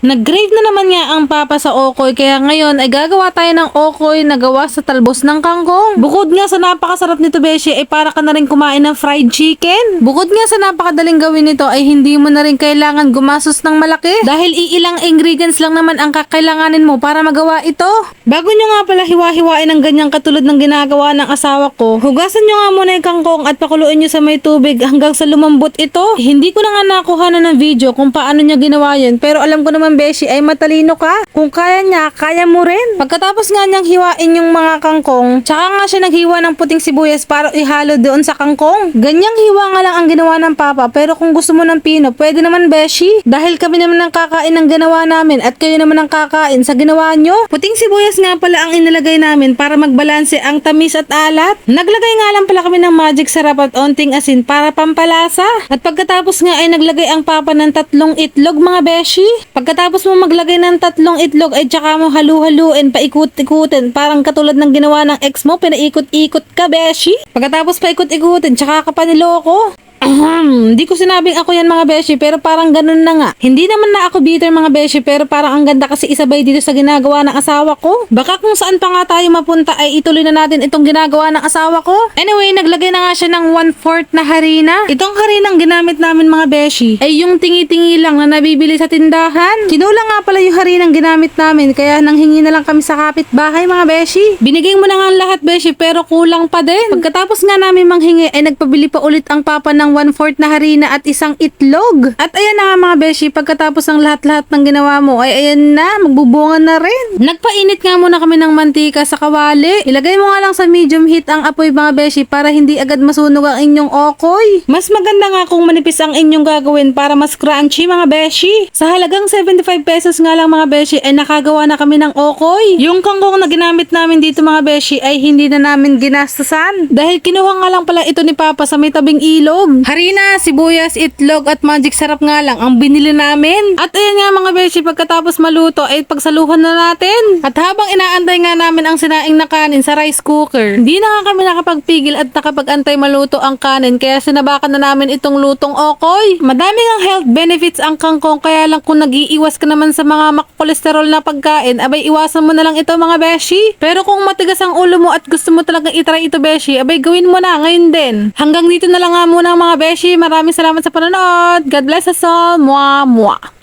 Nag-grave na naman nga ang papa sa okoy kaya ngayon ay gagawa tayo ng okoy na gawa sa talbos ng kangkong. Bukod nga sa napakasarap nito beshi ay para ka na rin kumain ng fried chicken. Bukod nga sa napakadaling gawin nito ay hindi mo na rin kailangan gumastos ng malaki dahil iilang ingredients lang naman ang kakailanganin mo para magawa ito. Bago nyo nga pala hiwa-hiwain ng ganyang katulad ng ginagawa ng asawa ko, hugasan nyo nga muna yung kangkong at pakuluin nyo sa may tubig hanggang sa lumambot ito. Hindi ko na nga nakuha na ng video kung paano niya ginawa yun pero alam ko naman beshi ay matalino ka. Kung kaya niya, kaya mo rin. Pagkatapos nga niyang hiwain yung mga kangkong, tsaka nga siya naghiwa ng puting sibuyas para ihalo doon sa kangkong. Ganyang hiwa nga lang ang ginawa ng papa pero kung gusto mo ng pino, pwede naman beshi. Dahil kami naman ang kakain ng ginawa namin at kayo naman ang kakain sa ginawa nyo. Puting sibuyas nga pala ang inilagay namin para magbalanse ang tamis at alat. Naglagay nga lang pala kami ng magic sarap at onting asin para pampalasa. At pagkatapos nga ay naglagay ang papa ng 3 itlog mga beshi. Pagkatapos mo maglagay ng 3 itlog ay tsaka mo halu-haluin, paikot-ikutin. Parang katulad ng ginawa ng ex mo, pinaikot-ikot ka beshi. Pagkatapos paikot-ikutin, tsaka ka pa niloko. Hindi ko sinabing ako yan mga beshi pero parang ganun na nga. Hindi naman na ako bitter mga beshi pero parang ang ganda kasi isabay dito sa ginagawa ng asawa ko. Baka kung saan pa nga tayo mapunta ay ituloy na natin itong ginagawa ng asawa ko. Anyway, naglagay na nga siya ng 1/4 na harina. Itong harinang ginamit namin mga beshi ay yung tingi-tingi lang na nabibili sa tindahan. Kinulang nga pala yung harinang ginamit namin kaya nanghingi na lang kami sa kapitbahay mga beshi. Binigay mo na nga lahat beshi pero kulang pa din. Pagkatapos nga namin manghingi ay nagpabili pa ulit ang papa ng 1/4 na harina at isang itlog. At ayan na nga mga beshi, pagkatapos ng lahat-lahat ng ginawa mo ay ayan na, magbubunga na rin. Nagpainit nga muna kami ng mantika sa kawali. Ilagay mo nga lang sa medium heat ang apoy mga beshi para hindi agad masunog ang inyong okoy. Mas maganda nga kung manipis ang inyong gagawin para mas crunchy mga beshi. Sa halagang 75 pesos nga lang mga beshi ay nakagawa na kami ng okoy. Yung kangkong na ginamit namin dito mga beshi ay hindi na namin ginastusan dahil kinuha nga lang pala ito ni Papa sa may tabing ilog. Harina, sibuyas, itlog at magic sarap nga lang ang binili namin. At ayan nga mga beshi, pagkatapos maluto ay pagsaluhan na natin. At habang inaantay nga namin ang sinaing na kanin sa rice cooker, hindi na nga kami nakapagpigil at nakapag-antay maluto ang kanin kaya sinabakan na namin itong lutong okoy. Madami ang health benefits ang kangkong kaya lang kung nag-iiwas ka naman sa mga makolesterol na pagkain, abay iwasan mo na lang ito mga beshi. Pero kung matigas ang ulo mo at gusto mo talagang itry ito beshi, abay gawin mo na ngayon din. Hanggang dito na lang nga muna mga beshi. Maraming salamat sa panonood. God bless us all. Mwah, mwah.